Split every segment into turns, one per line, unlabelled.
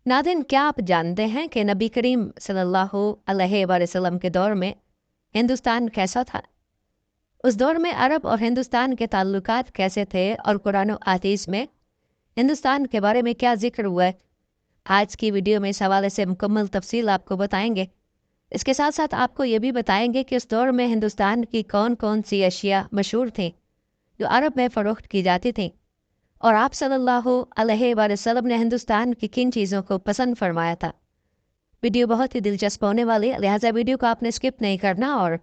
नादिन, क्या आप जानते हैं कि नबी करीम सल्लल्लाहु अलैहि वसल्लम के दौर में हिंदुस्तान कैसा था? उस दौर में अरब और हिंदुस्तान के ताल्लुकात कैसे थे और कुरान और हदीस में हिंदुस्तान के बारे में क्या जिक्र हुआ है? आज की वीडियो में इस हवाले से मुकम्मल तफसील आपको बताएंगे। इसके साथ साथ आपको ये भी बताएंगे कि उस दौर में हिंदुस्तान की कौन कौन सी अशिया मशहूर थीं जो अरब में फ़रोख्त की जाती थीं, और आप सल्लल्लाहु अलैहि वसल्लम ने हिंदुस्तान की किन चीज़ों को पसंद फरमाया था। वीडियो बहुत ही दिलचस्प होने वाली है, लिहाजा वीडियो को आपने स्किप नहीं करना और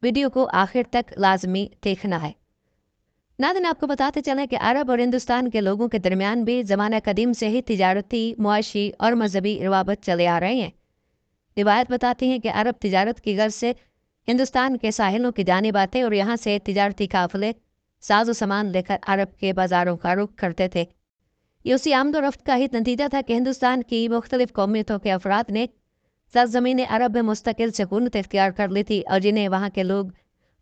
वीडियो को आखिर तक लाजमी देखना है। नाज़रीन, आपको बताते चलें कि अरब और हिंदुस्तान के लोगों के दरमियान भी ज़माना कदीम से ही तिजारती, मुआशी और मजहबी रवाबत चले आ रहे हैं। रिवायत बताती हैं कि अरब तिजारत की गर्ज से हिंदुस्तान के साहिलों की जानिब आते और यहाँ से तिजारती काफिले साजो सामान लेकर अरब के बाज़ारों का रुख करते थे। ये उसी आमदोरफ्त का ही नतीजा था कि हिंदुस्तान की मुख्तलिफ कौमियतों के अफराद ने सरजमीन अरब में मुस्तकिल सकूनत इख्तियार कर ली थी और जिन्हें वहाँ के लोग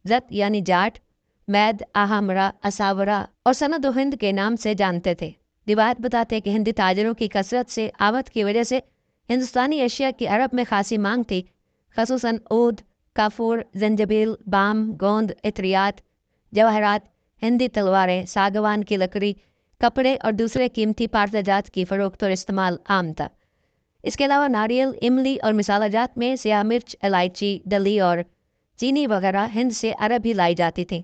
जत यानी जाट, मैद, आहमरा, असावरा और सनद हिंद के नाम से जानते थे। रिवायत बताते हैं कि हिंदी ताजरों की कसरत से आवत की वजह से हिंदुस्तानी एशिया की अरब में खासी मांग थी, खसूसन ऊद, काफूर, जंजबील, बाम, गोंद, इत्रियात, जवाहरात, हिंदी तलवारें, सागवान की लकड़ी, कपड़े और दूसरे कीमती पारजात की फ़रोख्त और इस्तेमाल आम था। इसके अलावा नारियल, इमली और मिसाला जात में सियाह मिर्च, इलायची, डली और चीनी वगैरह हिंद से अरब ही लाई जाती थी।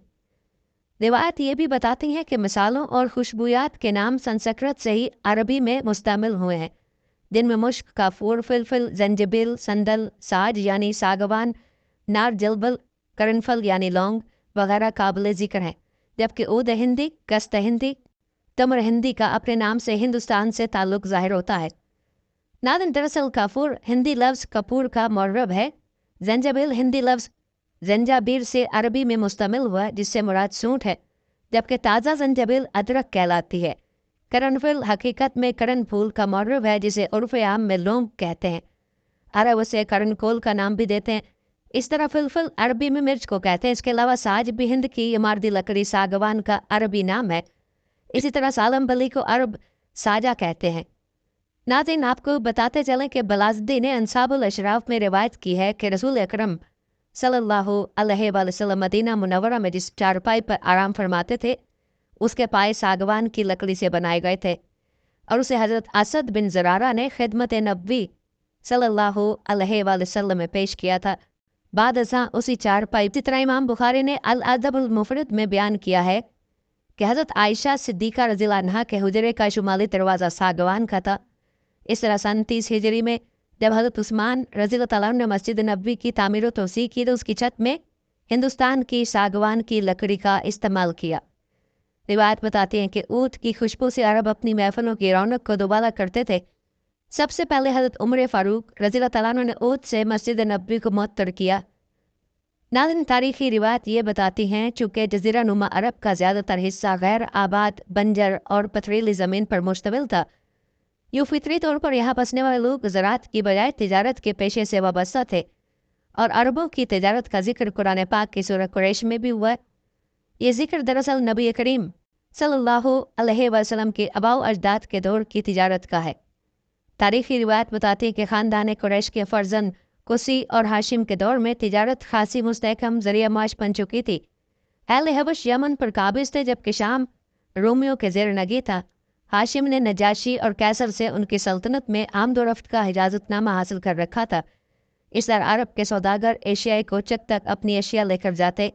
रिवायत ये भी बताती है कि मिसालों और खुशबूयात के नाम संस्कृत से ही अरबी में मुस्तमिल हुए हैं, जिनमें मुश्क, काफूर, फिलफिल, जंजबिल, संदल, साज यानी सागवान, नार जलबल, करनफल यानी लौंग वगैरह काबिल ज़िक्र हैं, जबकि ऊद हिंदी, गस्त हिंदी, तमर हिंदी का अपने नाम से हिंदुस्तान से ताल्लुक़ ज़ाहिर होता है। नादिन, दरअसल काफूर हिंदी लफ्ज़ कपूर का मुअर्रब है। जंजाबिल हिंदी लफ्ज़ जंजाबीर से अरबी में मुस्तमिल हुआ, जिससे मुराद सूंठ है, जबकि ताज़ा जंजाबिल अदरक कहलाती है। करनफिल हकीकत में करन फूल का मुअर्रब है, जिसे उर्फ़ आम में लौंग कहते हैं। अरब उसे करनकोल का नाम भी देते हैं। इस तरह फिलफिल अरबी में मिर्च को कहते हैं। इसके अलावा साज भी हिंद की इमारती लकड़ी सागवान का अरबी नाम है। इसी तरह सालम बली को अरब साजा कहते हैं। नाज़रीन, आपको बताते चलें कि बलाज़दी ने अंसाबुल अशराफ में रिवायत की है कि रसूल अकरम सल्लल्लाहु अलैहि वसल्लम मदीना मुनव्वरा में जिस चारपाई पर आराम फरमाते थे, उसके पाए सागवान की लकड़ी से बनाए गए थे और उसे हज़रत असद बिन ज़रारा ने खिदमत नबी सल्लल्लाहु अलैहि वसल्लम में पेश किया था। बाद अज़ां उसी चारपाई जितना इमाम बुखारी ने अल अदबुल मुफरद में बयान किया है कि हज़रत आयशा सिद्दीक़ा रज़ियल्लाहु अन्हा के हुजरे का शुमाली दरवाज़ा सागवान का था। इस तरह सन 30 हिजरी में जब हज़रत उस्मान रज़ियल्लाहु तआला अन्हु ने मस्जिद नबवी की तामीर व तोसी की तो उसकी छत में हिंदुस्तान की सागवान की लकड़ी का इस्तेमाल किया। रिवायत बताती हैं कि ऊँट की खुशबू से अरब अपनी महफिलों की रौनक को दोबारा करते थे। सबसे पहले हज़रत उमर फ़ारूक रज़ियल्लाहु तआला अन्हु ने ऊँट से मस्जिद नबवी को मुअत्तर किया। नाज़रीन, तारीख़ी रिवायत ये बताती हैं चूँकि जज़ीरा नुमा अरब का ज़्यादातर हिस्सा गैर आबाद, बंजर और पथरीली ज़मीन पर मुश्तमिल था, यूँ फितरी तौर पर यहाँ बसने वाले लोग ज़राअत की बजाय तिजारत के पेशे से वाबस्ता थे और अरबों की तिजारत का जिक्र कुरान पाक की सूरह कुरैश में भी हुआ है। ये जिक्र दरअसल नबी करीम सल्लल्लाहु अलैहि वसल्लम के अबाउ अजदाद के दौर की तिजारत का है। तारीख़ी रिवायत बताती है कि ख़ानदान कुरैश के फ़र्जंद कुसी और हाशिम के दौर में तिजारत खासी मुस्तहकम ज़रिया माश बन चुकी थी। अहले हबश यमन पर काबिज़ थे, जबकि शाम रोमियों के ज़ेर नगी था। हाशिम ने नजाशी और कैसर से उनकी सल्तनत में आमदोरफ्त का इजाज़तनामा हासिल कर रखा था। इस तरह अरब के सौदागर एशियाई कोचक तक अपनी अशिया लेकर जाते।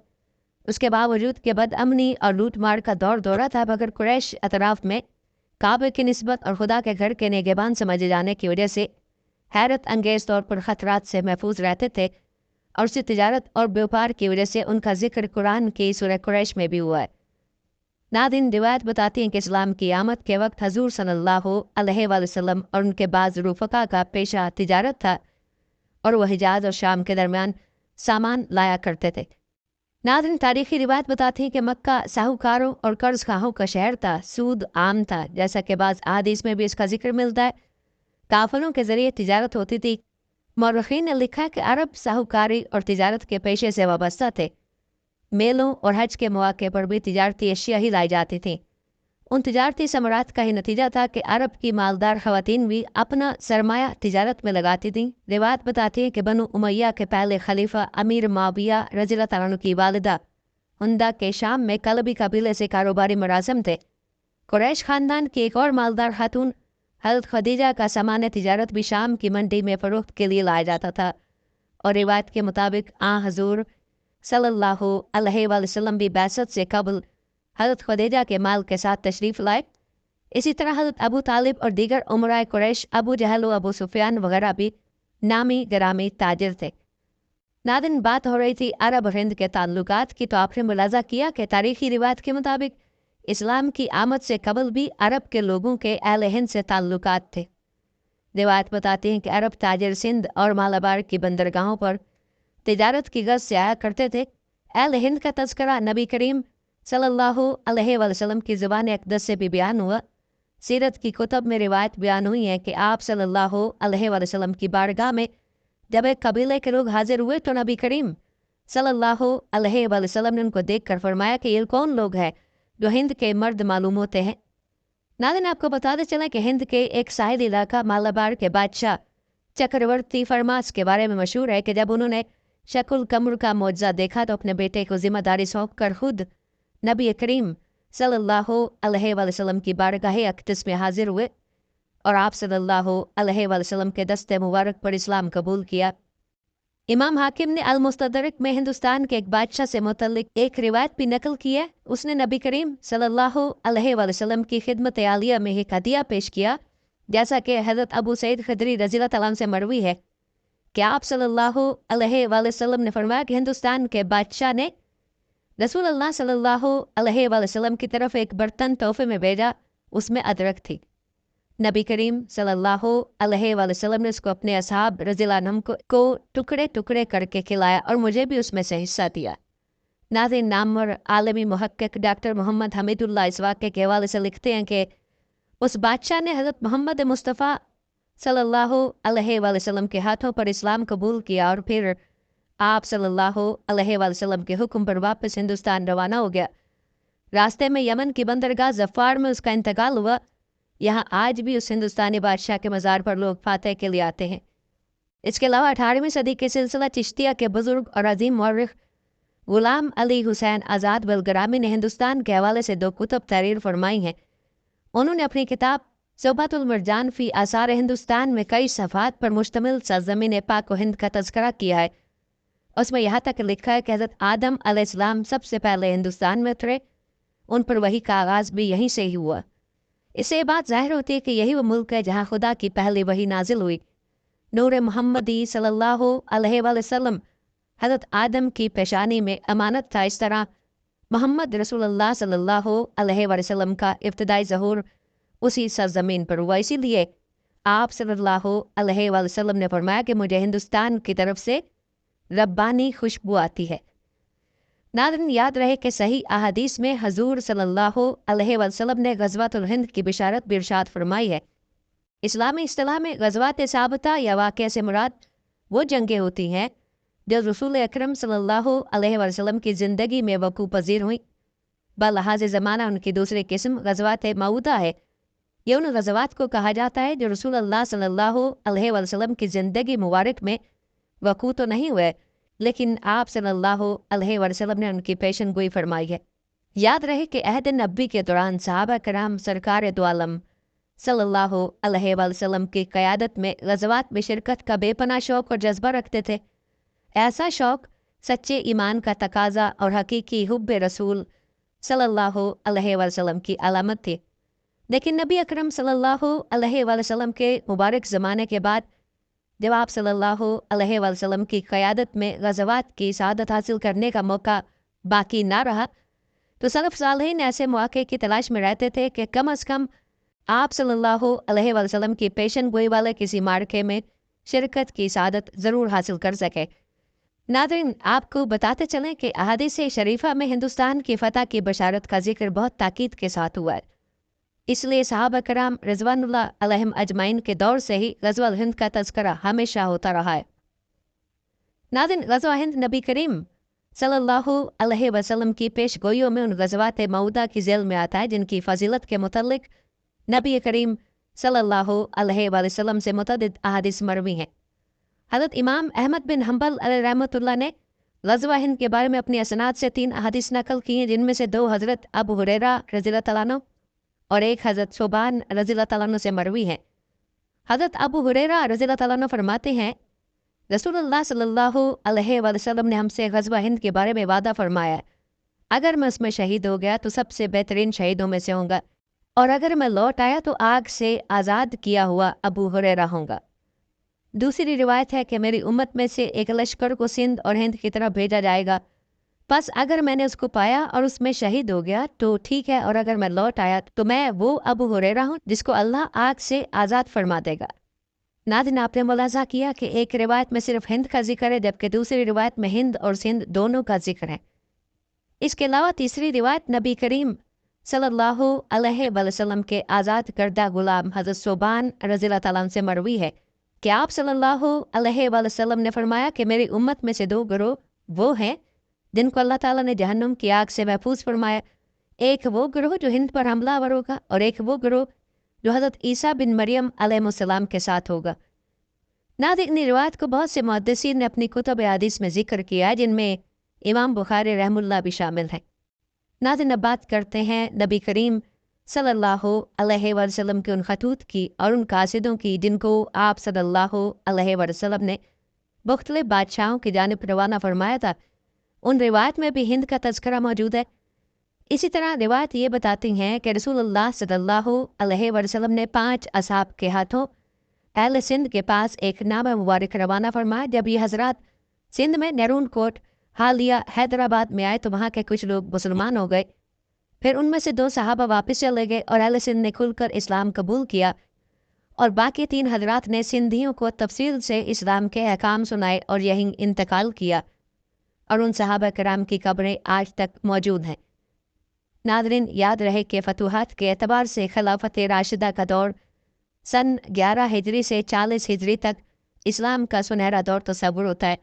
उसके बावजूद के बदअमनी और लूट मार का दौर दौरा था, मगर कुरैश अतराफ में काबे की निस्बत और खुदा के घर के निगहबान समझे जाने की वजह से हैरत अंगेज़ तौर पर ख़तरात से महफूज रहते थे और उसी तिजारत और व्यापार की वजह से उनका जिक्र कुरान की सूरह कुरैश में भी हुआ है। नादिन, रिवायत बताती हैं कि इस्लाम की आमद के वक्त हजूर सल्लल्लाहु अलैहि वसल्लम और उनके बाज़ रुफ़क़ा का पेशा तिजारत था और वह हिजाज और शाम के दरमियान सामान लाया करते थे। नादिन, तारीख़ी रिवायत बताती हैं कि मक्का साहूकारों और कर्ज खाहों का शहर था। सूद आम था, जैसा कि बाज़ अहादीस में भी इसका जिक्र मिलता है। काफ़िलों के ज़रिए तिजारत होती थी। मौरख़ीन ने लिखा है कि अरब साहूकारी और तिजारत के पेशे से वाबस्ता थे। मेलों और हज के मौके पर भी तिजारती अशिया ही लाई जाती थीं। उन तिजारती समरात का ही नतीजा था कि अरब की मालदार ख़वातीन भी अपना सरमाया तिजारत में लगाती थीं। रिवायत बताती है कि बनु उमैया के पहले खलीफा अमीर माविया रज़ियल्लाहु ताला अन्हु की वालिदा हुंदा के शाम में कलबी कबीले से कारोबारी मुलाजिम थे। कुरैश ख़ानदान की एक और मालदार खातून हज़रत खदीजा का सामान तिजारत भी शाम की मंडी में फ़रोख्त के लिए लाया जाता था और रिवायत के मुताबिक हज़ूर सल्लल्लाहु अलैहि वसल्लम भी बैसत से कबल हज़रत खदीजा के माल के साथ तशरीफ़ लाए। इसी तरह हज़रत अबू तालिब और दीगर उमराए कुरैश अबू जहल व अबू सुफियान वगैरह भी नामी गरामी ताजिर थे। नादिन बात हो रही थी अरब और हिंद के ताल्लुकात की, तो आपने मुलाजा किया कि तारीख़ी रिवायत के मुताबिक इस्लाम की आमद से कबल भी अरब के लोगों के अहले हिंद से ताल्लुकात थे। रिवायत बताती हैं कि अरब ताजिर सिंध और मालाबार की बंदरगाहों पर तिजारत की गज़ से आया करते थे। अहले हिंद का तज़किरा नबी करीम सल्लल्लाहु अलैहि वसल्लम की ज़ुबान अक़दस से भी बयान हुआ। सीरत की कुतब में रिवायत बयान हुई है कि आप सल्लल्लाहु अलैहि वसल्लम की बारगाह में जब एक कबीले के लोग हाजिर हुए तो नबी करीम सल्लल्लाहु अलैहि वसल्लम ने उनको देखकर फरमाया कि ये कौन लोग हैं जो हिंद के मर्द मालूम होते हैं। नादिन आपको बताते चलें कि हिंद के एक साहिल इलाका मालाबार के बादशाह चक्रवर्ती फरमास के बारे में मशहूर है कि जब उन्होंने शकुल कमर का मौजज़ा देखा तो अपने बेटे को जिम्मेदारी सौंप कर खुद नबी करीम सल्लल्लाहु अलैहि वसल्लम की बारगाह अक़दस में हाजिर हुए और आप सल्लल्लाहु अलैहि वसल्लम के दस्ते मुबारक पर इस्लाम कबूल किया। इमाम हाकिम ने अल मुस्तदरक में हिंदुस्तान के एक बादशाह से मुतल्लिक एक रिवायत भी नकल की है। उसने नबी करीम सल्लल्लाहु अलैहि वसल्लम की खिदमत आलिया में एक हदिया पेश किया, जैसा कि हज़रत अबू सईद खदरी रज़ियल्लाहु ताला अन्हु से मरवी है कि आप सल्लल्लाहु अलैहि वसल्लम ने फरमाया कि हिंदुस्तान के बादशाह ने रसूल अल्लाह सल्लल्लाहु अलैहि वसल्लम की तरफ एक बर्तन तोहफे में भेजा, उसमें अदरक थी। नबी करीम सल्लल्लाहु अलैहि वसल्लम ने उसको अपने असहाब रज़ियल्लाहु अन्हुम को टुकड़े टुकड़े करके खिलाया और मुझे भी उसमें से हिस्सा दिया। नाज़रीन, नामवर आलमी मुहक्किक डॉक्टर मोहम्मद हमीदुल्लाह इस वाक़े के हवाले से लिखते हैं कि उस बादशाह ने हज़रत मोहम्मद मुस्तफ़ा सल्लल्लाहु अलैहि वसल्लम के हाथों पर इस्लाम कबूल किया और फिर आप सल्लल्लाहु अलैहि वसल्लम के हुक्म पर वापस हिंदुस्तान रवाना हो गया। रास्ते में यमन की बंदरगाह ज़फ़ार में उसका इंतकाल हुआ। यहाँ आज भी उस हिंदुस्तानी बादशाह के मज़ार पर लोग फातह के लिए आते हैं। इसके अलावा 18वीं सदी के सिलसिला चिश्तिया के बुज़ुर्ग और अजीम मौर्रिख़ ग़ुलाम अली हुसैन आज़ाद बलगरामी ने हिंदुस्तान के हवाले से 2 कुतब तहरीर फरमाई हैं। उन्होंने अपनी किताब ज़ुबहतुल मरजान फ़ी आसार हिंदुस्तान में कई सफ़हात पर मुश्तमिल सरज़मीन पाक व हिंद का तज़किरा किया है। उसमें यहाँ तक लिखा है कि हज़रत आदम अलैहिस्सलाम सबसे पहले हिंदुस्तान में उतरे, उन पर वही का आगाज़ भी यहीं से ही हुआ। इससे ये बात ज़ाहिर होती है कि यही वो मुल्क है जहाँ खुदा की पहली वही नाजिल हुई। नूर मोहम्मदी सल्लल्लाहु अलैहि वसल्लम हज़रत आदम की पेशानी में अमानत था। इस तरह मोहम्मद रसूलुल्लाह सल्लल्लाहु अलैहि वसल्लम का इब्तिदाई ज़हूर उसी सरज़मीन पर हुआ। इसीलिए आप सल्लल्लाहु अलैहि वसल्लम ने फरमाया कि मुझे हिंदुस्तान की तरफ से रब्बानी खुशबू आती है। नाज़रीन, याद रहे कि सही अहादीस में हजूर सल्लल्लाहु अलैहि वसल्लम ने ग़ज़वातुल हिंद की बिशारत भी इरशाद फरमाई है। इस्लामी इस्तिलाह में ग़ज़वात साबिता या वाक़या से मुराद वो जंगें होती हैं जो रसूल अकरम सल्लल्लाहु अलैहि वसल्लम की ज़िंदगी में वक़ू पज़ीर हुई। बलिहाज़ ज़माना उनकी दूसरी किस्म ग़ज़वात मऊदा है। ये उन ग़ज़वात को कहा जाता है जो रसूल अल्लाह सल्लल्लाहु अलैहि वसल्लम की ज़िंदगी मुबारक में वक़ू तो नहीं हुए, लेकिन आप सल्लल्लाहु अलैहि वसल्लम ने उनकी पेशन गोई फरमाई है। याद रहे कि अहद नबी के दौरान सहाबा कराम सरकार दो आलम सल्लल्लाहु अलैहि वसल्लम की क़यादत में ग़ज़वात में शिरकत का बेपनाह शौक़ और जज्बा रखते थे। ऐसा शौक़ सच्चे ईमान का तकाज़ा और हकीकी हुब्बे रसूल सल्लल्लाहु अलैहि वसल्लम की अलामत थी। लेकिन नबी अकरम सल्लल्लाहु अलैहि वसल्लम के मुबारक ज़माने के बाद जब आप सल्लल्लाहु अलैहि वसल्लम की क़यादत में ग़ज़वात की सआदत हासिल करने का मौका बाकी ना रहा, तो सलफ़ सालिहीन ऐसे मौके की तलाश में रहते थे कि कम अज़ कम आप सल्लल्लाहु अलैहि वसल्लम की पेशन गोई वाले किसी मार्के में शिरकत की सआदत ज़रूर हासिल कर सके। नाज़रीन, आपको बताते चलें कि अहादीस शरीफा में हिंदुस्तान की फ़तह की बशारत का जिक्र बहुत ताकीद के साथ हुआ है। इसलिए सहाबा कराम रिज़वानुल्लाह अलैहिम अजमाइन के दौर से ही ग़ज़वा हिंद का तज़किरा हमेशा होता रहा है। नाज़रीन, ग़ज़वा हिंद नबी करीम सल्लल्लाहु अलैहि वसल्लम की पेश गोइयों में उन गज़वात मऊदा की ज़ेल में आता है जिनकी फजीलत के मुतल्लिक नबी करीम सल्लल्लाहु अलैहि वसल्लम से मुतअद्दिद अहादीस मरवी हैं। हज़रत इमाम अहमद बिन हम्बल अलैहि रहमतुल्लाह ने ग़ज़वा हिंद के बारे में अपनी असनाद से 3 अहादीस नकल की हैं, जिनमें से 2 हज़रत अबू हुरैरा रज़ियल्लाहु तआला अन्हु और एक हज़रत सुबान रज़ियल्लाहु तआला अन्हु से मरवी है। हज़रत अबू हुरैरा रज़ियल्लाहु तआला अन्हु फरमाते हैं, रसूलुल्लाह सल्लल्लाहु अलैहि वसल्लम ने हमसे ग़ज़वा हिंद के बारे में वादा फरमाया, अगर मैं उसमें शहीद हो गया तो सबसे बेहतरीन शहीदों में से होऊंगा, और अगर मैं लौट आया तो आग से आज़ाद किया हुआ अबू हुरैरा होऊंगा। दूसरी रिवायत है कि मेरी उम्मत में से एक लश्कर को सिंध और हिंद की तरफ भेजा जाएगा, बस अगर मैंने उसको पाया और उसमें शहीद हो गया तो ठीक है, और अगर मैं लौट आया तो मैं वो अबू हुरैरा हूँ जिसको अल्लाह आग से आज़ाद फरमा देगा। नाज़रीन, आपने मुलाज़ा किया कि एक रिवायत में सिर्फ हिंद का जिक्र है, जबकि दूसरी रिवायत में हिंद और सिंध दोनों का जिक्र है। इसके अलावा तीसरी रिवायत नबी करीम सल्लल्लाहु अलैहि वसल्लम के आज़ाद करदा गुलाम हज़रत सुबान रज़ियल्लाहु तआला अन्हु से मरवी है कि आप सल्लल्लाहु अलैहि वसल्लम ने फरमाया कि मेरी उम्मत में से 2 गिरोह वो हैं जिनको अल्लाह ताला ने जहन्नुम की आग से महफूज फरमाया। एक वो गिरोह जो हिंद पर हमलावर होगा, और एक वो गिरोह जो हज़रत ईसा बिन मरियम अलैहिस्सलाम के साथ होगा। नाज़रीन, रिवायत को बहुत से मुहद्दिसीन ने अपनी कुतुब हदीस में जिक्र किया है, जिनमें इमाम बुखारी रहमुल्लाह भी शामिल हैं। नाज़रीन, अब बात करते हैं नबी करीम सल्लल्लाहु अलैहि वसल्लम के उन खतूत की और उन कासिदों की जिनको आप सल्लल्लाहु अलैहि वसल्लम ने मुख्तलिफ बादशाहों की जानिब रवाना फरमाया था। उन रिवायत में भी हिंद का तज़किरा मौजूद है। इसी तरह रिवायत ये बताती हैं कि रसूलुल्लाह सल्लल्लाहु अलैहि वसल्लम ने 5 असहाब के हाथों अहले सिंध के पास एक नामा मुबारक रवाना फरमाया। जब ये हजरात सिंध में नेरून कोट हालिया हैदराबाद में आए तो वहाँ के कुछ लोग मुसलमान हो गए। फिर उनमें से 2 सहाबा वापस चले गए और अहले सिंध ने खुलकर इस्लाम कबूल किया, और बाकी 3 हजरात ने सिंधियों को तफसील से इस्लाम के अहकाम सुनाए और यहीं इंतकाल किया, और उन सहाबा कराम की कब्रें आज तक मौजूद हैं। नादरीन, याद रहे कि फतूहात के एतबार से खिलाफत राशिदा का दौर सन 11 हिजरी से 40 हिजरी तक इस्लाम का सुनहरा दौर तस्वुर होता है,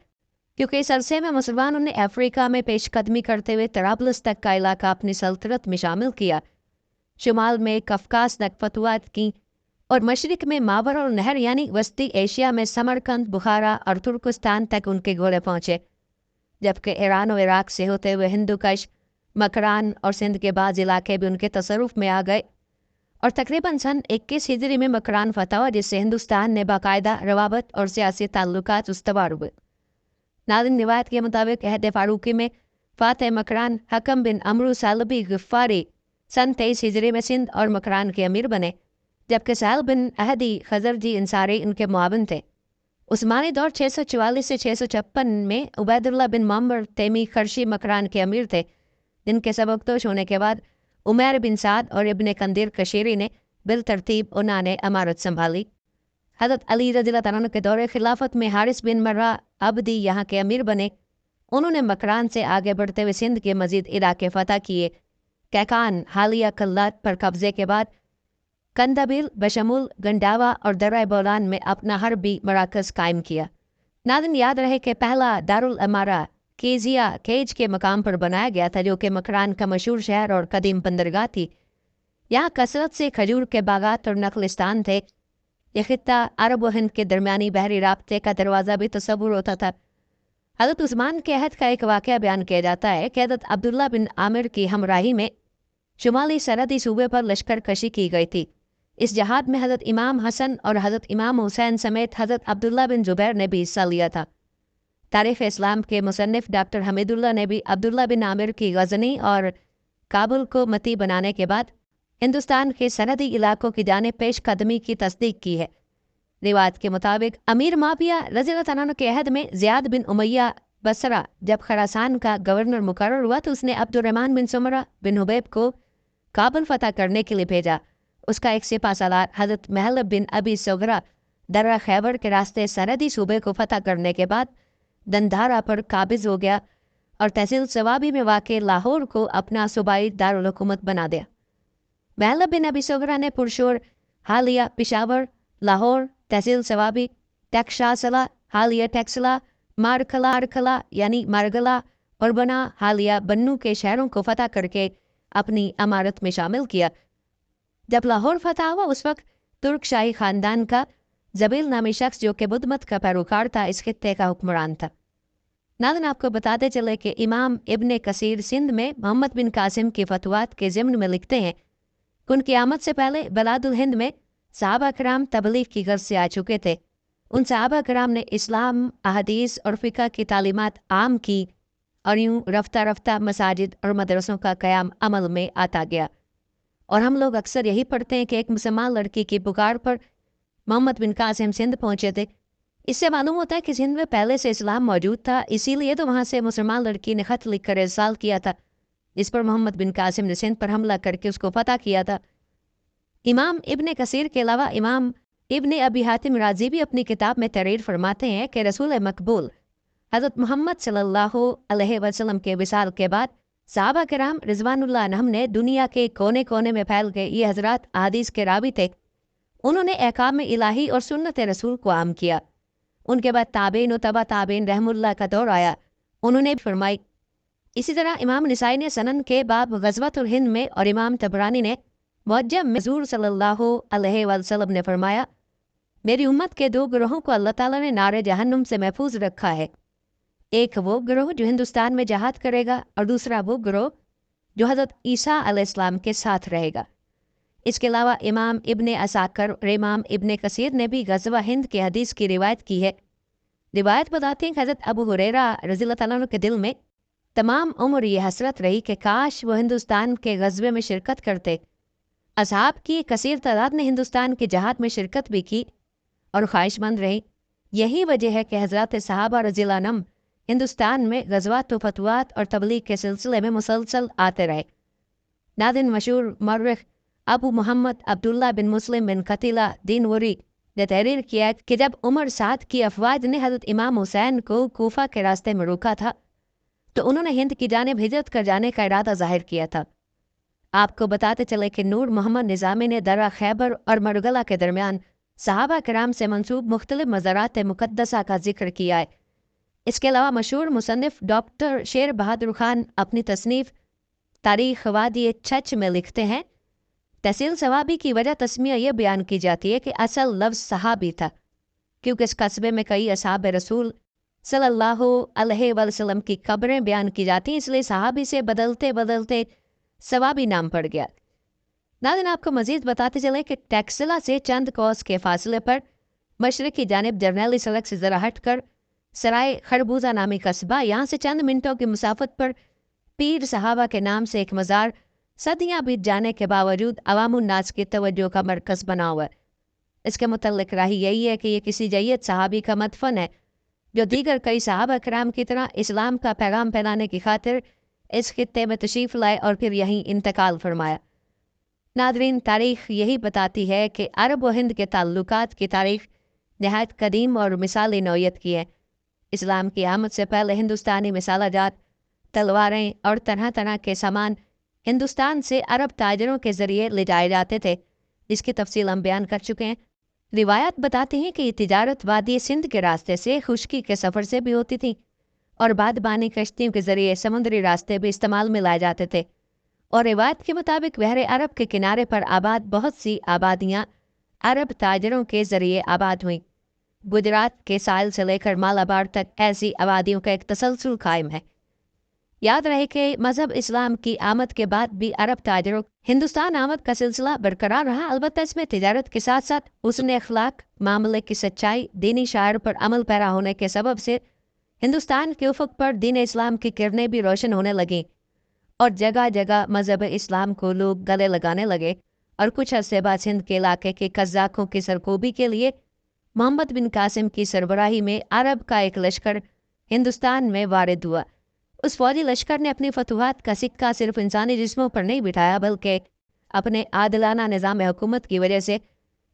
क्योंकि इस अरसे में मुसलमानों ने अफ्रीका में पेशकदमी करते हुए तराबलस तक का इलाका अपनी सल्तनत में शामिल किया, शुमाल में कफकास तक फतूहात की, और मशरिक में मावर और नहर यानी वस्ती एशिया में समरकंद, बुखारा और तुर्कस्तान तक उनके घोड़े पहुँचे, जबकि ईरान और इराक से होते हुए हिंदुकश, मकरान और सिंध के बाद इलाके भी उनके तसरुफ में आ गए, और तकरीबन सन 21 हिजरी में मकरान फतह हुआ, जिससे हिंदुस्तान ने बाकायदा रवाबत और सियासी ताल्लुकात उस्तवार हुए। नाज़रीन, रिवायत के मुताबिक अहद फारूकी में फ़ातिह मकरान हकम बिन अमरू सालबी गफ़ारी सन 23 हिजरी में सिंध और मकरान के अमीर बने, जबकि साल बिन अहदी खजरजी इंसारी उनके मुआविन थे। उस्मानी दौर 644 से 656 में उबैदुल्लाह बिन मामर तैमी खर्शी मकरान के अमीर थे, जिनके सबकदोश होने के बाद उमैर बिन साद और इब्न कंदीर कशीरी ने बिल तरतीब उन्होंने अमारत संभाली। हज़रत अली रज़ियल्लाहु तआला अन्हु के दौरे खिलाफत में हारिस बिन मर्रा अब्दी यहाँ के अमीर बने। उन्होंने मकरान से आगे बढ़ते हुए सिंध के मजीद इलाके फ़तह किए। कैकान, हालिया, कल्लात पर कब्जे के बाद कंदाबिल, बशमुल, गंडावा और दर्रा बोलान में अपना हरबी मराकज़ कायम किया। नाज़रीन, याद रहे कि पहला दारुल अमारा केजिया केज के मकाम पर बनाया गया था, जो कि मकरान का मशहूर शहर और कदीम बंदरगाह थी। यहाँ कसरत से खजूर के बागात और नखलिस्तान थे। यह खित्ता अरब व हिंद के दरमियानी बहरी राब्ते का दरवाज़ा भी तस्वुर होता था। हज़रत उस्मान के अहद का एक वाक़या बयान किया जाता है कि हज़रत अब्दुल्ला बिन आमिर की हमराही में शुमाली सरहदी सूबे पर लश्कर कशी की गई थी। इस जहाद में हज़रत इमाम हसन और हज़रत इमाम हुसैन समेत हज़रत अब्दुल्ला बिन जुबैर ने भी हिस्सा लिया था। तारीख़ इस्लाम के मुसन्निफ़ डॉक्टर हमीदुल्लाह ने भी अब्दुल्ला बिन आमिर की गज़नी और काबुल को मती बनाने के बाद हिंदुस्तान के सरहदी इलाकों की जानिब पेश कदमी की तस्दीक की है। रिवायत के मुताबिक अमीर माविया रज़ियल्लाहु तआला अन्हु के अहद में ज़ियाद बिन उमैया बसरा जब खरासान का गवर्नर मुकर्रर हुआ तो उसने अब्दुर्रहमान बिन सुमरा बिन हुबैब को काबुल फतह करने के लिए भेजा। उसका एक सिपा सालार हज़रत महलब बिन अबी सुगरा दर्रा खैबर के रास्ते सरहदी सूबे को फतह करने के बाद दंधारा पर काबिज हो गया और तहसील सवाबी में वाक़ लाहौर को अपना सूबाई दारुल हुकूमत बना दिया। महलब बिन अबी सुगरा ने पुरशोर हालिया, पिशावर, लाहौर, तहसील सवाबी, टैक्शासला, हालिया टैक्सला, मारखला यानी मारगला اور بنا حالیہ بنو کے شہروں کو فتح کر کے اپنی امارت میں شامل کیا۔ جب لاہور فتح ہوا اس وقت ترک شاہی خاندان کا زبیل نامی شخص جو کہ بدھ مت کا پیروکار تھا اس خطے کا حکمران تھا۔ ناظرین آپ کو بتاتے چلے کہ امام ابن کثیر سندھ میں محمد بن قاسم کی فتوحات کے ضمن میں لکھتے ہیں کہ ان کی آمد سے پہلے بلاد الہند میں صحابہ کرام تبلیغ کی غرض سے آ چکے تھے۔ ان صحابہ کرام نے اسلام، احادیث اور فقہ کی تعلیمات عام کی اور یوں رفتہ رفتہ مساجد اور مدرسوں کا قیام عمل میں آتا گیا۔ اور ہم لوگ اکثر یہی پڑھتے ہیں کہ ایک مسلمان لڑکی کی پکار پر محمد بن قاسم سندھ پہنچے تھے۔ اس سے معلوم ہوتا ہے کہ سندھ میں پہلے سے اسلام موجود تھا، اسی لیے تو وہاں سے مسلمان لڑکی نے خط لکھ کر ارسال کیا تھا، اس پر محمد بن قاسم نے سندھ پر حملہ کر کے اس کو فتح کیا تھا۔ امام ابن کثیر کے علاوہ امام ابن ابی حاتم رازی بھی اپنی کتاب میں تحریر فرماتے ہیں کہ رسول مقبول حضرت محمد صلی اللہ علیہ وسلم کے وصال کے بعد صحابہ کرام رضوان اللہ عنہم نے دنیا کے کونے کونے میں پھیل گئے یہ حضرات احادیث کے راوی تھے، انہوں نے احکام الہی اور سنت رسول کو عام کیا۔ ان کے بعد تابعین و تبع تابعین رحم اللہ کا دور آیا، انہوں نے بھی فرمائی۔ اسی طرح امام نسائی نے سنن کے باب غزوۃ الہند میں اور امام طبرانی نے معجم میں حضور صلی اللہ علیہ وسلم نے فرمایا میری امت کے دو گروہوں کو اللہ تعالیٰ نے نار جہنم سے محفوظ رکھا ہے، ایک وہ گروہ جو ہندوستان میں جہاد کرے گا اور دوسرا وہ گروہ جو حضرت عیسیٰ علیہ السلام کے ساتھ رہے گا۔ اس کے علاوہ امام ابن عساکر اور امام ابن کثیر نے بھی غزوہ ہند کے حدیث کی روایت کی ہے۔ روایت بتاتی ہیں کہ حضرت ابو ہریرہ رضی اللہ تعالیٰ عنہ کے دل میں تمام عمر یہ حسرت رہی کہ کاش وہ ہندوستان کے غزوے میں شرکت کرتے۔ اصحاب کی کثیر تعداد نے ہندوستان کے جہاد میں شرکت بھی کی اور خواہش مند رہی۔ یہی وجہ ہے کہ حضرات صحابہ رضی اللہ عنہم ہندوستان میں غزوات و فتوحات اور تبلیغ کے سلسلے میں مسلسل آتے رہے۔ ناظرین مشہور مورخ ابو محمد عبداللہ بن مسلم بن قتیلہ دینوری نے تحریر کیا کہ جب عمر سعد کی افواج نے حضرت امام حسین کو کوفہ کے راستے میں روکا تھا تو انہوں نے ہند کی جانب ہجرت کر جانے کا ارادہ ظاہر کیا تھا۔ آپ کو بتاتے چلے کہ نور محمد نظامی نے درہ خیبر اور مرغلہ کے درمیان صحابہ کرام سے منسوب مختلف مزارات مقدسہ کا ذکر کیا ہے۔ اس کے علاوہ مشہور مصنف ڈاکٹر شیر بہادر خان اپنی تصنیف تاریخ وادی چھچ میں لکھتے ہیں تحصیل صوابی کی وجہ تسمیہ یہ بیان کی جاتی ہے کہ اصل لفظ صحابی تھا، کیونکہ اس قصبے میں کئی اصحاب رسول صلی اللہ علیہ وسلم کی قبریں بیان کی جاتی ہیں، اس لیے صحابی سے بدلتے بدلتے صوابی نام پڑ گیا۔ ناظرین آپ کو مزید بتاتے چلیں کہ ٹیکسلا سے چند کوس کے فاصلے پر مشرق کی جانب جرنیلی سڑک سے ذرا ہٹ کر سرائے خربوزہ نامی قصبہ، یہاں سے چند منٹوں کی مسافت پر پیر صحابہ کے نام سے ایک مزار صدیاں بیت جانے کے باوجود عوام الناس کی توجہ کا مرکز بنا ہوا ہے۔ اس کے متعلق راہ یہی ہے کہ یہ کسی جید صحابی کا مدفن ہے جو دیگر کئی صحابہ کرام کی طرح اسلام کا پیغام پھیلانے کی خاطر اس خطے میں تشریف لائے اور پھر یہیں انتقال فرمایا۔ ناظرین تاریخ یہی بتاتی ہے کہ عرب و ہند کے تعلقات کی تاریخ نہایت قدیم اور مثالی نوعیت کی ہے۔ اسلام کی آمد سے پہلے ہندوستانی مسالہ جات، تلواریں اور طرح طرح کے سامان ہندوستان سے عرب تاجروں کے ذریعے لے جائے جاتے تھے، جس کی تفصیل ہم بیان کر چکے ہیں۔ روایات بتاتی ہیں کہ یہ تجارت وادی سندھ کے راستے سے خشکی کے سفر سے بھی ہوتی تھی اور بادبانی کشتیوں کے ذریعے سمندری راستے بھی استعمال میں لائے جاتے تھے، اور روایت کے مطابق بحر عرب کے کنارے پر آباد بہت سی آبادیاں عرب تاجروں کے ذریعے آباد ہوئیں۔ گجرات کے ساحل سے لے کر مالابار تک ایسی آبادیوں کا ایک تسلسل قائم ہے۔ یاد رہے کہ مذہب اسلام کی آمد کے بعد بھی عرب تاجروں ہندوستان آمد کا سلسلہ برقرار رہا، البتہ اس میں تجارت کے ساتھ ساتھ حسن اخلاق، معاملے کی سچائی، دینی شعائر پر عمل پیرا ہونے کے سبب سے ہندوستان کے افق پر دین اسلام کی کرنیں بھی روشن ہونے لگیں اور جگہ جگہ مذہب اسلام کو لوگ گلے لگانے لگے، اور کچھ عرصے بعد سندھ کے علاقے کے قزاقوں کی سرکوبی کے لیے محمد بن قاسم کی سربراہی میں عرب کا ایک لشکر ہندوستان میں وارد ہوا۔ اس فوجی لشکر نے اپنی فتوحات کا سکہ صرف انسانی جسموں پر نہیں بٹھایا، بلکہ اپنے عادلانہ نظام حکومت کی وجہ سے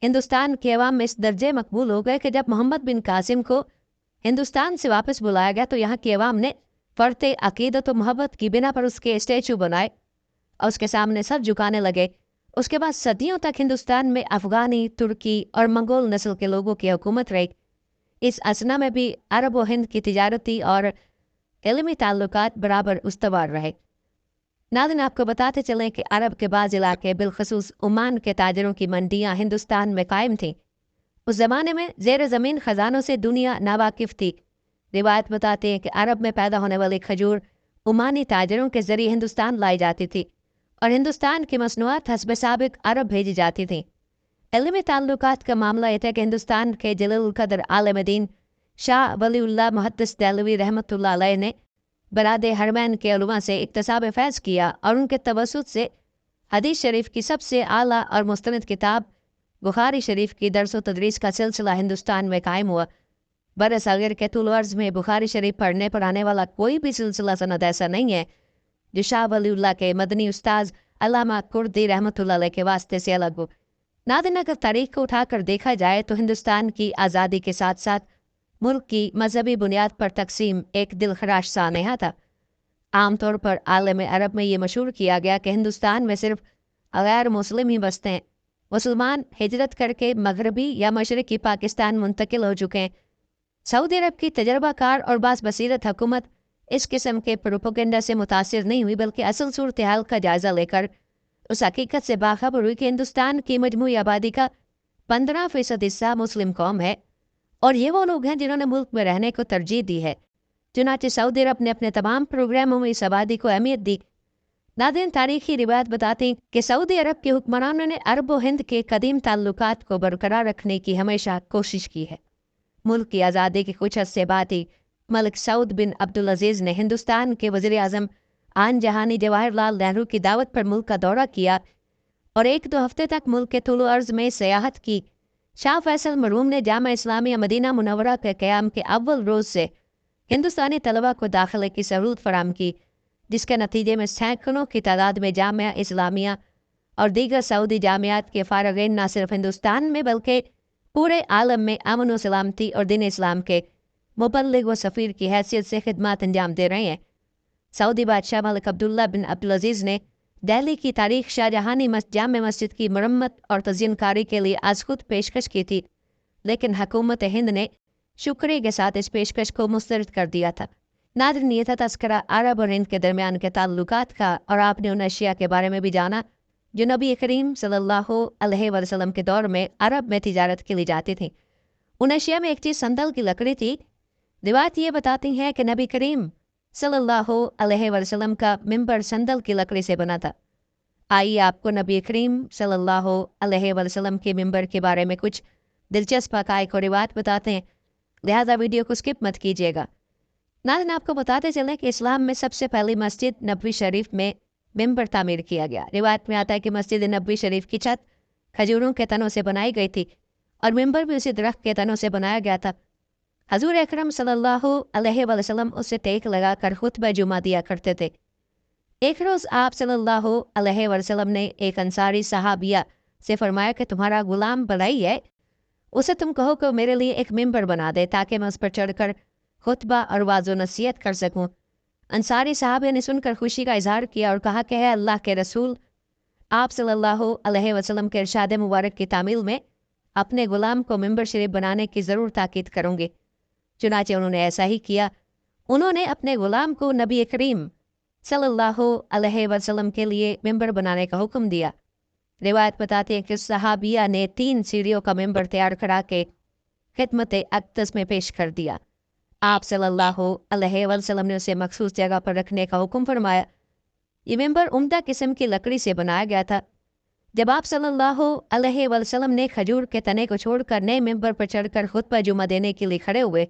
ہندوستان کے عوام میں اس درجے مقبول ہو گئے کہ جب محمد بن قاسم کو ہندوستان سے واپس بلایا گیا تو یہاں کی عوام نے فرط عقیدت و محبت کی بنا پر اس کے اسٹیچو بنائے اور اس کے سامنے سر جھکانے لگے۔ اس کے بعد صدیوں تک ہندوستان میں افغانی، ترکی اور منگول نسل کے لوگوں کی حکومت رہی۔ اس اثنا میں بھی عرب و ہند کی تجارتی اور इल्मी ताल्लुकात बराबर उस्तवार रहे। नाज़रीन, आपको बताते चलें कि अरब के बाज़ इलाके बिलखसूस ओमान के ताजरों की मंडियाँ हिंदुस्तान में कायम थीं। उस ज़माने में ज़ेर ज़मीन ख़जानों से दुनिया नावाकिफ़ थी। रिवायत बताते हैं कि अरब में पैदा होने वाली खजूर ओमानी ताजरों के ज़रिए हिंदुस्तान लाई जाती थी और हिंदुस्तान की मसनूआत हस्ब साबिक अरब भेजी जाती थीं। इल्मी ताल्लुकात का मामला यह था कि हिंदुस्तान के जलील क़द्र आलिम दीन शाह वलीउल्लाह मुहद्दिस देहलवी रहमतुल्लाह अलैह ने बरादे हरमैन के उलमा से इक्तसाब फैज़ किया और उनके तवसुत से हदीस शरीफ की सबसे आला और मुस्तनद किताब बुखारी शरीफ की दर्स व तदरीस का सिलसिला हिंदुस्तान में कायम हुआ। बरसग़ीर के तूल अर्ज़ में बुखारी शरीफ पढ़ने पर आने वाला कोई भी सिलसिला सनद ऐसा नहीं है जो शाह वलीउल्लाह के मदनी उस्ताद अल्लामा कुर्दी रहमतुल्लाह अलैह के वास्ते से अलग हो। नाज़रीन, अगर तारीख़ को उठाकर देखा जाए तो हिंदुस्तान की आज़ादी के साथ साथ मुल्क की मजहबी बुनियाद पर तकसीम एक दिलखराश सानहा था। आमतौर पर आलम अरब में ये मशहूर किया गया कि हिंदुस्तान में सिर्फ गैर मुस्लिम ही बसते हैं। मुसलमान हिजरत करके मगरबी या मशरक़ी पाकिस्तान मुंतकिल हो चुके हैं। सऊदी अरब की तजर्बाकार और बास बसीरत हुकूमत इस किस्म के प्रोपेगेंडा से मुतासिर नहीं हुई, बल्कि असल सूरत हाल का जायज़ा लेकर उस हकीकत से बाखबर हुई कि हिंदुस्तान की मजमूई आबादी का 15% हिस्सा मुस्लिम कौम है और ये वो लोग हैं जिन्होंने मुल्क में रहने को तरजीह दी है। चुनांचे सऊदी अरब ने अपने तमाम प्रोग्रामों में इस आबादी को अहमियत दी। नाज़रीन, तारीखी रिवायत बताती हैं कि सऊदी अरब के हुक्मरानों ने अरब व हिंद के कदीम ताल्लुकात को बरकरार रखने की हमेशा कोशिश की है। मुल्क की आज़ादी के कुछ अरसे बाद ही मलिक सऊद बिन अब्दुल अजीज़ ने हिंदुस्तान के वज़ीर आज़म आन जहानी जवाहरलाल नेहरू की दावत पर मुल्क का दौरा किया और 1-2 हफ्ते तक मुल्क के तुलो अर्ज़ में सयाहत की। शाह फैसल मरहूम ने जामा इस्लामिया मदीना मुनव्वरा के क़याम के अव्वल रोज़ से हिंदुस्तानी तलबा को दाखिले की सहूलत फराम की, जिसके नतीजे में सैकड़ों की तादाद में जामिया इस्लामिया और दीगर सऊदी जामियात के फ़ारग़ीन न सिर्फ हिंदुस्तान में बल्कि पूरे आलम में अमन व सलामती और दीन इस्लाम के मुबल्लिग व सफ़ीर की हैसियत से खिदमत अंजाम दे रहे हैं। सऊदी बादशाह मलिक अब्दुल्ला बिन अब्दुल अजीज़ ने दिल्ली की तारीख शाहजहानी जामे मस्जिद की मरम्मत और तज़यीनकारी के लिए आज खुद पेशकश की थी, लेकिन हुकूमत हिंद ने शुक्रिया के साथ इस पेशकश को मुस्तरद कर दिया था। नाज़रीन, ये था तज़किरा अरब और हिंद के दरमियान के ताल्लुकात का, और आपने उन अशिया के बारे में भी जाना जो नबी करीम सल्लल्लाहु अलैहि वसल्लम के दौर में अरब में तिजारत के लिए जाती थी। उन अशिया में एक चीज़ संदल की लकड़ी थी। रिवायत ये बताती है कि नबी करीम सल्लल्लाहु अलैहि वसल्लम का मिंबर संदल की लकड़ी से बना था। आइए आपको नबी करीम सल्लल्लाहु अलैहि वसल्लम के मिंबर के बारे में कुछ दिलचस्प हक़ाइक़ और रिवायत बताते हैं, लिहाजा वीडियो को स्किप मत कीजिएगा। नाज़रीन, आपको बताते चलें कि इस्लाम में सबसे पहली मस्जिद नबवी शरीफ में मिंबर तामीर किया गया। रिवायत में आता है कि मस्जिद नबवी शरीफ की छत खजूरों के तनों से बनाई गई थी और मिंबर भी उसी दरख्त के तनों से बनाया गया था। हजूर अकरम सल्लल्लाहु अलैहि वसल्लम उससे टेक लगाकर खुतबा जुमा दिया करते थे। एक रोज़ आप सल्लल्लाहु अलैहि वसल्लम ने एक अंसारी सहाबिया से फरमाया कि तुम्हारा गुलाम बलाई है, उसे तुम कहो कि मेरे लिए एक मिंबर बना दे ताकि मैं उस पर चढ़कर खुतबा और वाज़ो नसीहत कर सकूं। अंसारी साहब ने सुनकर खुशी का इजहार किया और कहा कि है अल्लाह के रसूल, आप सल्लल्लाहु अलैहि वसल्लम के इरशाद मुबारक की तामील में अपने गुलाम को मिंबर शरीफ बनाने की ज़रूर ताकीद करूँगी। चुनाचे उन्होंने ऐसा ही किया। उन्होंने अपने गुलाम को नबी करीम सल्लल्लाहु अलैहि वसल्लम के लिए मिंबर बनाने का हुक्म दिया। रिवायत बताते हैं कि सहाबिया ने 3 सीढ़ियों का मिंबर तैयार करा के खिदमत अक़दस में पेश कर दिया। आप सल्लल्लाहु अलैहि वसल्लम ने उसे मखसूस जगह पर रखने का हुक्म फरमाया। ये मिंबर उम्दा किस्म की लकड़ी से बनाया गया था। जब आप सल्लल्लाहु अलैहि वसल्लम ने खजूर के तने को छोड़कर नए मिंबर पर चढ़कर खुतबा जुमा देने के लिए खड़े हुए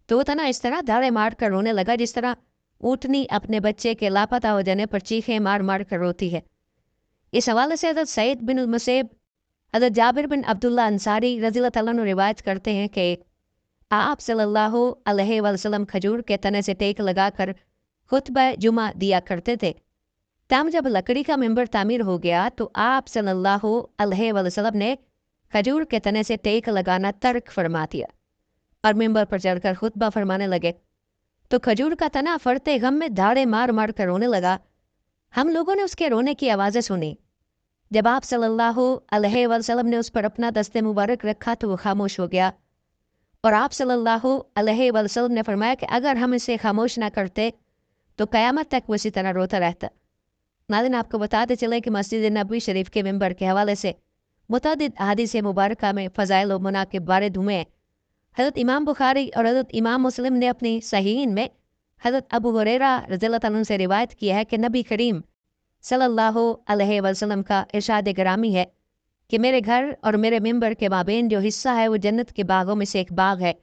तो वो तना इस तरह दाड़े मार कर रोने लगा जिस तरह ऊँटनी अपने बच्चे के लापता हो जाने पर चीखें मार मार कर रोती है। इस हवाले से हज़रत सईद बिन मुसैब, हज़रत जाबिर बिन अब्दुल्ला अंसारी रज़ियल्लाहु तआला अन्हु रिवायत करते हैं कि आप सल्लल्लाहु अलैहि वसल्लम खजूर के तने से टेक लगाकर खुतबा जुमा दिया करते थे। तब जब लकड़ी का मिंबर तामीर हो गया तो आप सल्लल्लाहु अलैहि वसल्लम ने खजूर के तने से टेक लगाना तर्क फरमा दिया और मिंबर पर चढ़कर खुतबा फरमाने लगे तो खजूर का तना फरते गम में धाड़े मार मार कर रोने लगा। हम लोगों ने उसके रोने की आवाज़ें सुनी। जब आप सल्लल्लाहु अलैहि वसल्लम ने उस पर अपना दस्ते मुबारक रखा तो वो खामोश हो गया اور آپ صلی اللہ علیہ وسلم نے فرمایا کہ اگر ہم اسے خاموش نہ کرتے تو قیامت تک وہ اسی طرح روتا رہتا۔ ناظرین، آپ کو بتاتے چلیں کہ مسجد نبوی شریف کے ممبر کے حوالے سے متعدد احادیث مبارکہ میں فضائل و مناقب وارد ہوئے ہیں۔ حضرت امام بخاری اور حضرت امام مسلم نے اپنی صحیحین میں حضرت ابو ہریرہ رضی اللہ عنہ سے روایت کیا ہے کہ نبی کریم صلی اللہ علیہ وسلم کا ارشاد گرامی ہے کہ میرے گھر اور میرے ممبر کے مابین جو حصہ ہے وہ جنت کے باغوں میں سے ایک باغ ہے،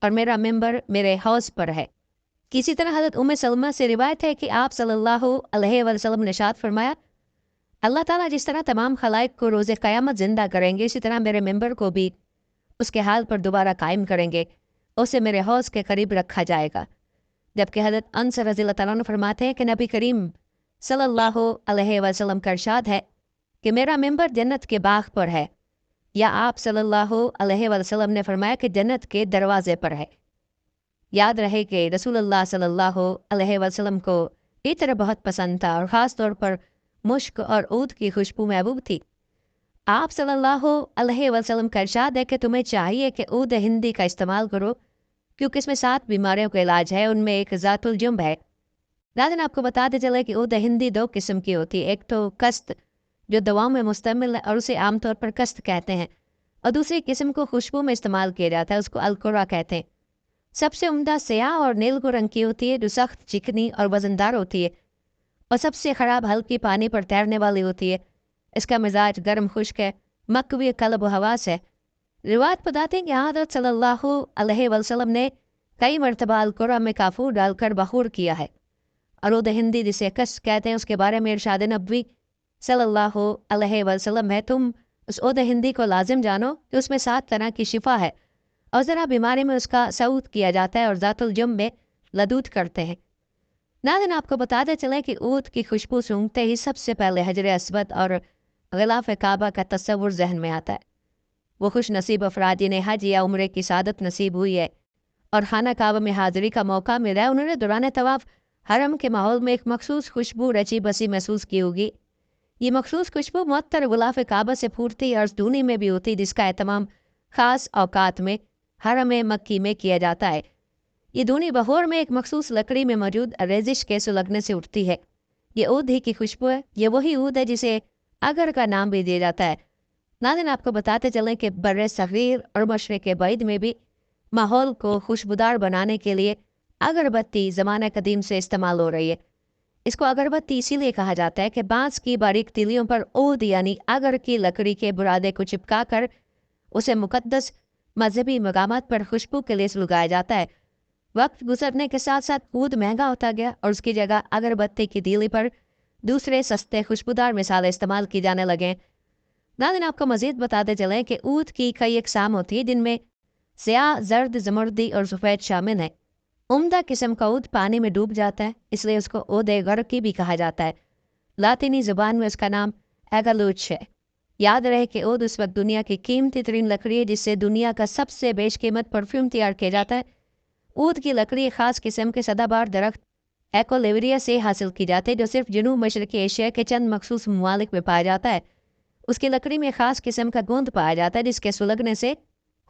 اور میرا ممبر میرے حوض پر ہے۔ کسی طرح حضرت ام سلمہ سے روایت ہے کہ آپ صلی اللہ علیہ وسلم نے ارشاد فرمایا، اللہ تعالیٰ جس طرح تمام خلائق کو روز قیامت زندہ کریں گے، اسی طرح میرے ممبر کو بھی اس کے حال پر دوبارہ قائم کریں گے، اسے میرے حوض کے قریب رکھا جائے گا۔ جبکہ حضرت انس رضی اللہ عنہ فرماتے ہیں کہ نبی کریم صلی اللہ علیہ وسلم کا ارشاد ہے کہ میرا ممبر جنت کے باغ پر ہے، یا آپ صلی اللہ علیہ وسلم نے فرمایا کہ جنت کے دروازے پر ہے۔ یاد رہے کہ رسول اللہ صلی اللہ علیہ وسلم کو عطر بہت پسند تھا، اور خاص طور پر مشک اور عود کی خوشبو محبوب تھی۔ آپ صلی اللہ علیہ وسلم کا ارشاد ہے کہ تمہیں چاہیے کہ عود ہندی کا استعمال کرو، کیونکہ اس میں 7 بیماریوں کا علاج ہے، ان میں ایک ذات الجنب ہے۔ ناظرین، آپ کو بتاتے چلے کہ عود ہندی 2 قسم کی ہوتی ہے، ایک تو کست جو دواؤں میں مستعمل ہے اور اسے عام طور پر کست کہتے ہیں، اور دوسری قسم کو خوشبو میں استعمال کیا جاتا ہے، اس کو الکورا کہتے ہیں۔ سب سے عمدہ سیاہ اور نیلگو رنگ کی ہوتی ہے، جو سخت چکنی اور وزندار ہوتی ہے، اور سب سے خراب ہلکی پانی پر تیرنے والی ہوتی ہے۔ اس کا مزاج گرم خشک ہے، مکوی قلب و حواس ہے۔ روایت بتاتے ہیں کہ حضرت صلی اللہ علیہ وسلم نے کئی مرتبہ الکورا میں کافور ڈال کر بخور کیا ہے، اور عود ہندی جسے کس کہتے ہیں اس کے بارے میں ارشاد نبوی صلی اللہ علیہ وسلم ہے، تم اس عود ہندی کو لازم جانو کہ اس میں 7 طرح کی شفا ہے، اور ذرا بیماری میں اس کا سعود کیا جاتا ہے اور ذات الجم میں لدود کرتے ہیں۔ ناظرین، آپ کو بتاتے چلیں کہ عود کی خوشبو سونگتے ہی سب سے پہلے حجر اسود اور غلاف کعبہ کا تصور ذہن میں آتا ہے۔ وہ خوش نصیب افراد جنہیں حج یا عمرے کی سعادت نصیب ہوئی ہے اور خانہ کعبہ میں حاضری کا موقع ملا ہے، انہوں نے دوران طواف حرم کے ماحول میں ایک مخصوص خوشبو رچی بسی محسوس کی ہوگی۔ یہ مخصوص خوشبو معطر غلاف کعبہ سے پھوٹتی اور دھونی میں بھی ہوتی، جس کا اہتمام خاص اوقات میں حرم مکی میں کیا جاتا ہے۔ یہ دھونی بہور میں ایک مخصوص لکڑی میں موجود ریزش کے سلگنے سے اٹھتی ہے۔ یہ عود ہی کی خوشبو ہے، یہ وہی عود ہے جسے اگر کا نام بھی دیا جاتا ہے۔ ناظرین، آپ کو بتاتے چلیں کہ بر صغیر اور مشرق بعید میں بھی ماحول کو خوشبودار بنانے کے لیے اگربتی زمانہ قدیم سے استعمال ہو رہی ہے۔ اس کو اگربتی اسی لیے کہا جاتا ہے کہ بانس کی باریک تیلیوں پر عود یعنی اگر کی لکڑی کے برادے کو چپکا کر اسے مقدس مذہبی مقامات پر خوشبو کے لیے لگایا جاتا ہے۔ وقت گزرنے کے ساتھ ساتھ عود مہنگا ہوتا گیا اور اس کی جگہ اگربتی کی تیلی پر دوسرے سستے خوشبودار مثالیں استعمال کی جانے لگیں۔ ناظرین، آپ کو مزید بتاتے چلیں کہ عود کی کئی اقسام ہوتی ہیں، جن میں سیاہ، زرد، زمردی اور سفید شامل ہیں۔ عمدہ قسم کا عود پانی میں ڈوب جاتا ہے، اس لیے اس کو عود غرقی بھی کہا جاتا ہے۔ لاطینی زبان میں اس کا نام ایگالوچ ہے۔ یاد رہے کہ عود اس وقت دنیا کی قیمتی ترین لکڑی ہے، جس سے دنیا کا سب سے بیش قیمت پرفیوم تیار کیا جاتا ہے۔ عود کی لکڑی ایک خاص قسم کے سدا بار درخت ایکولیوریا سے حاصل کی جاتی ہے، جو صرف جنوب مشرقی ایشیا کے چند مخصوص ممالک میں پایا جاتا ہے۔ اس کی لکڑی میں خاص قسم کا گوند پایا جاتا ہے، جس کے سلگنے سے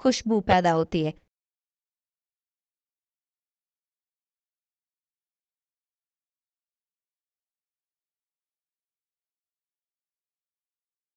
خوشبو پیدا ہوتی ہے۔